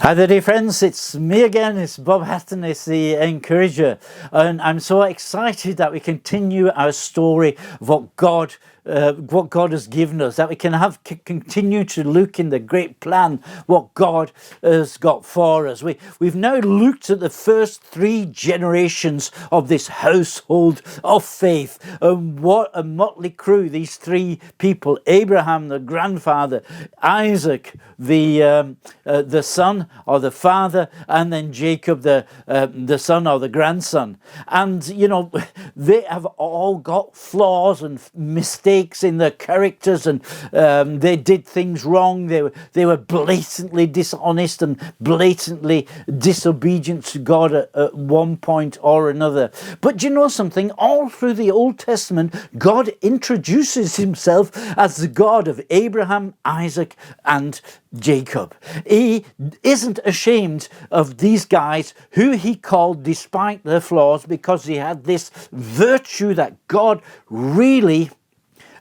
Hi there, dear friends. It's me again. It's Bob Hatton. It's the Encourager. And I'm so excited that we continue our story of what God has given us, that we can continue to look in the great plan, what God has got for us. We've now looked at the first three generations of this household of faith. And what a motley crew, these three people: Abraham, the grandfather; Isaac, the son or the father; and then Jacob, the son or the grandson. And they have all got flaws and mistakes in their characters, and they did things wrong. They were blatantly dishonest and blatantly disobedient to God at one point or another. But do you know something? All through the Old Testament, God introduces himself as the God of Abraham, Isaac, and Jacob. He isn't ashamed of these guys who he called despite their flaws, because he had this virtue that God really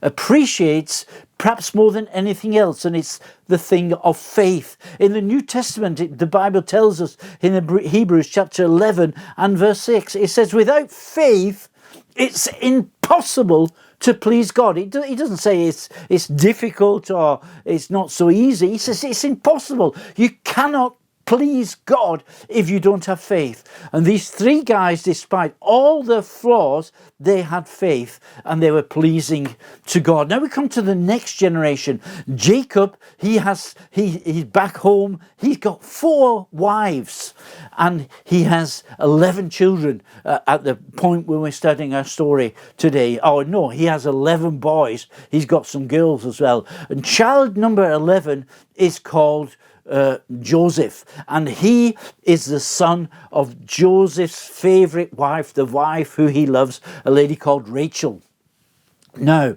appreciates, perhaps more than anything else, and it's the thing of faith. In the New Testament, the Bible tells us in Hebrews chapter 11 and verse 6, it says, without faith it's impossible to please God. He doesn't say it's difficult or it's not so easy. He says it's impossible. You cannot please God if you don't have faith. And these three guys, despite all their flaws, they had faith and they were pleasing to God. Now we come to the next generation. Jacob, he's back home. He's got 4 wives and he has 11 children at the point when we're studying our story today. Oh no, he has 11 boys. He's got some girls as well. And child number 11 is called Joseph, and he is the son of Joseph's favorite wife, the wife who he loves, a lady called Rachel. Now,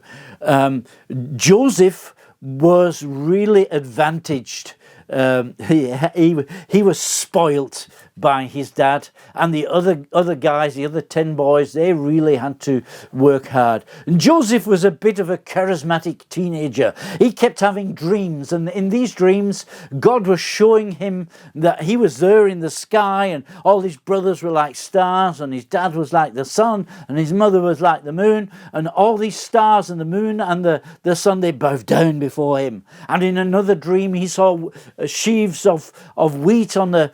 Joseph was really advantaged. He was spoilt by his dad, and the other guys, the other 10 boys, they really had to work hard. And Joseph was a bit of a charismatic teenager. He kept having dreams, and in these dreams God was showing him that he was there in the sky, and all his brothers were like stars, and his dad was like the sun, and his mother was like the moon, and all these stars and the moon and the sun, they bowed down before him. And in another dream he saw sheaves of wheat on the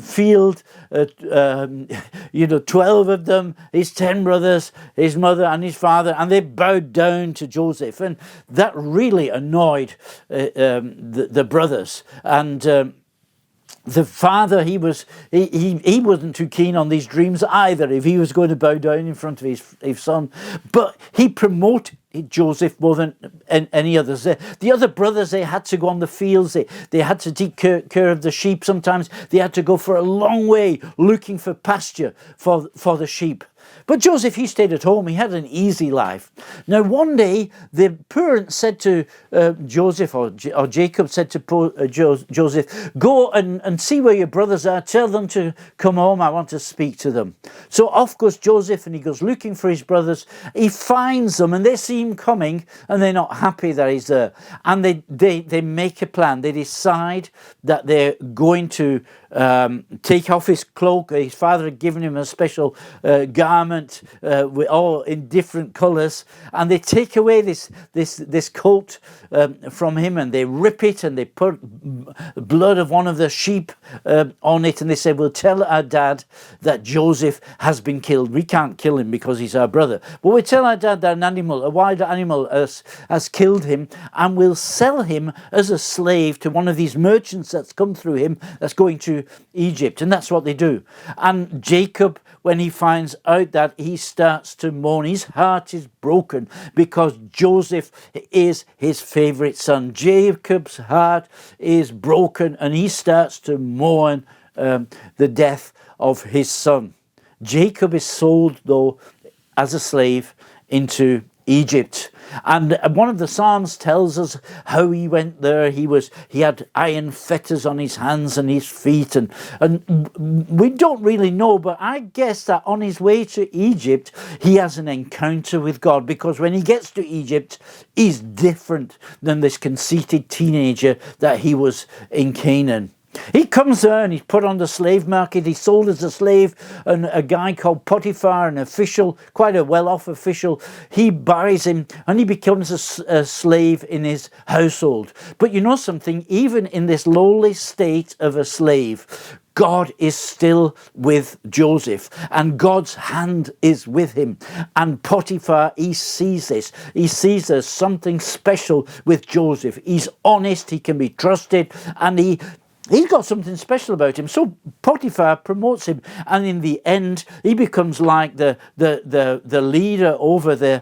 field, 12 of them, his 10 brothers, his mother and his father, and they bowed down to Joseph. And that really annoyed the brothers. And the father, he wasn't too keen on these dreams either, if he was going to bow down in front of his son. But he promoted Joseph more than any others. The other brothers, they had to go on the fields. They had to take care of the sheep. Sometimes they had to go for a long way looking for pasture for the sheep. But Joseph, he stayed at home. He had an easy life. Now, one day, the parents said to Joseph, or Jacob said to Joseph, go and see where your brothers are. Tell them to come home. I want to speak to them. So off goes Joseph, and he goes looking for his brothers. He finds them, and they see him coming, and they're not happy that he's there. And they make a plan. They decide that they're going to take off his cloak. His father had given him a special garment with all in different colours, and they take away this coat from him, and they rip it, and they put blood of one of the sheep on it, and they say, we'll tell our dad that Joseph has been killed. We can't kill him because he's our brother, but we'll tell our dad that a wild animal has killed him, and we'll sell him as a slave to one of these merchants that's come through him, that's going to Egypt. And that's what they do. And Jacob, when he finds out that, he starts to mourn. His heart is broken because Joseph is his favorite son. Jacob's heart is broken, and he starts to mourn the death of his son. Jacob is sold, though, as a slave into Egypt. And one of the Psalms tells us how he went there. He had iron fetters on his hands and his feet, and we don't really know, but I guess that on his way to Egypt, he has an encounter with God, because when he gets to Egypt, he's different than this conceited teenager that he was in Canaan. He comes there and he's put on the slave market. He's sold as a slave, and a guy called Potiphar, an official, quite a well-off official, he buys him and he becomes a slave in his household. But you know something, even in this lowly state of a slave, God is still with Joseph, and God's hand is with him. And Potiphar, he sees this. He sees there's something special with Joseph. He's honest, he can be trusted, and he's got something special about him. So Potiphar promotes him, and in the end, he becomes like the leader over the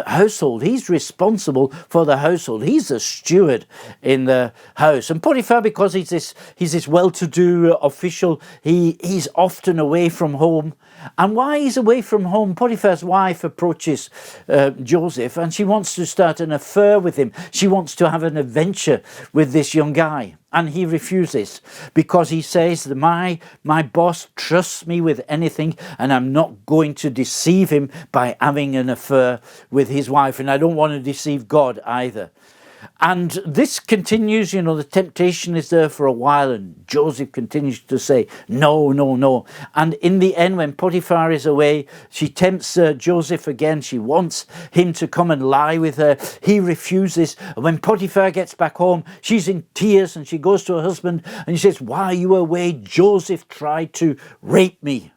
household. He's responsible for the household. He's the steward in the house. And Potiphar, because he's this well-to-do official, he's often away from home. And while he's away from home, Potiphar's wife approaches Joseph, and she wants to start an affair with him. She wants to have an adventure with this young guy. And he refuses, because he says that my boss trusts me with anything, and I'm not going to deceive him by having an affair with his wife. And I don't want to deceive God either. And this continues, the temptation is there for a while, and Joseph continues to say, no, no, no. And in the end, when Potiphar is away, she tempts Joseph again. She wants him to come and lie with her. He refuses. And when Potiphar gets back home, she's in tears, and she goes to her husband and she says, while you were away, Joseph tried to rape me.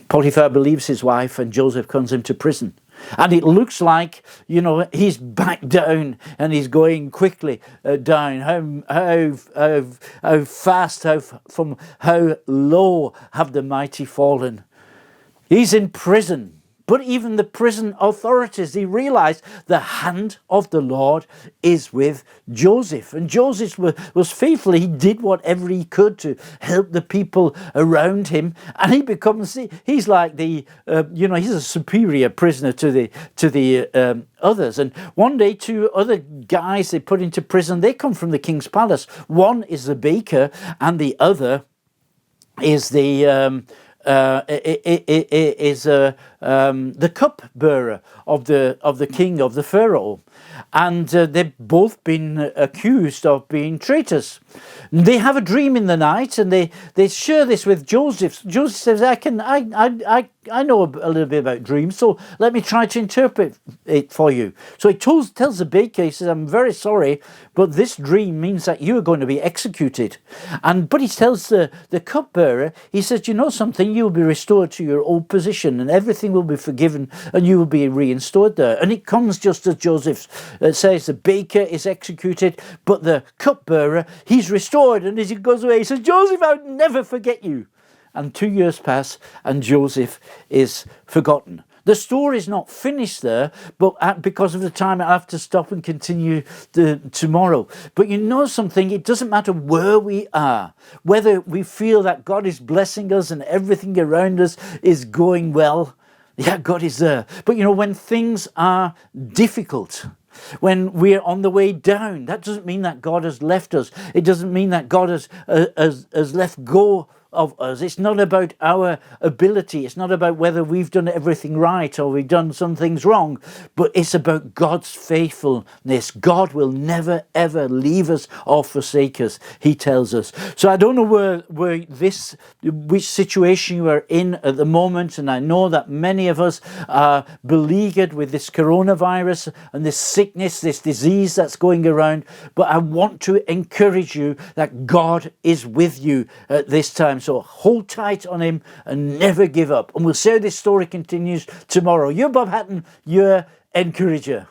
Potiphar believes his wife, and Joseph comes into prison. And it looks like, he's back down, and he's going quickly down. How fast, how low have the mighty fallen. He's in prison. But even the prison authorities, they realize the hand of the Lord is with Joseph. And Joseph was faithful. He did whatever he could to help the people around him. And he's like he's a superior prisoner to the others. And one day, two other guys they put into prison, they come from the king's palace. One is the baker, and the other is the cupbearer of the king of the Pharaoh, and they've both been accused of being traitors. They have a dream in the night, and they share this with Joseph. Joseph says, I know a little bit about dreams, so let me try to interpret it for you. So he tells the baker, he says, I'm very sorry, but this dream means that you are going to be executed. But he tells the cupbearer, he says, you know something, you will be restored to your old position, and everything will be forgiven, and you will be reinstored there. And it comes just as Joseph says, the baker is executed, but the cupbearer, he's restored. And as he goes away, he says, Joseph, I'll never forget you. And 2 years pass, and Joseph is forgotten. The story is not finished there, but because of the time, I'll have to stop and continue tomorrow. But you know something? It doesn't matter where we are, whether we feel that God is blessing us and everything around us is going well. Yeah, God is there. But when things are difficult, when we're on the way down, that doesn't mean that God has left us. It doesn't mean that God has left go of us. It's not about our ability. It's not about whether we've done everything right or we've done some things wrong, but it's about God's faithfulness. God will never, ever leave us or forsake us, he tells us. So I don't know which situation you are in at the moment, and I know that many of us are beleaguered with this coronavirus and this sickness, this disease that's going around, but I want to encourage you that God is with you at this time. So hold tight on him and never give up. And we'll see how this story continues tomorrow. You're Bob Hatton, your encourager.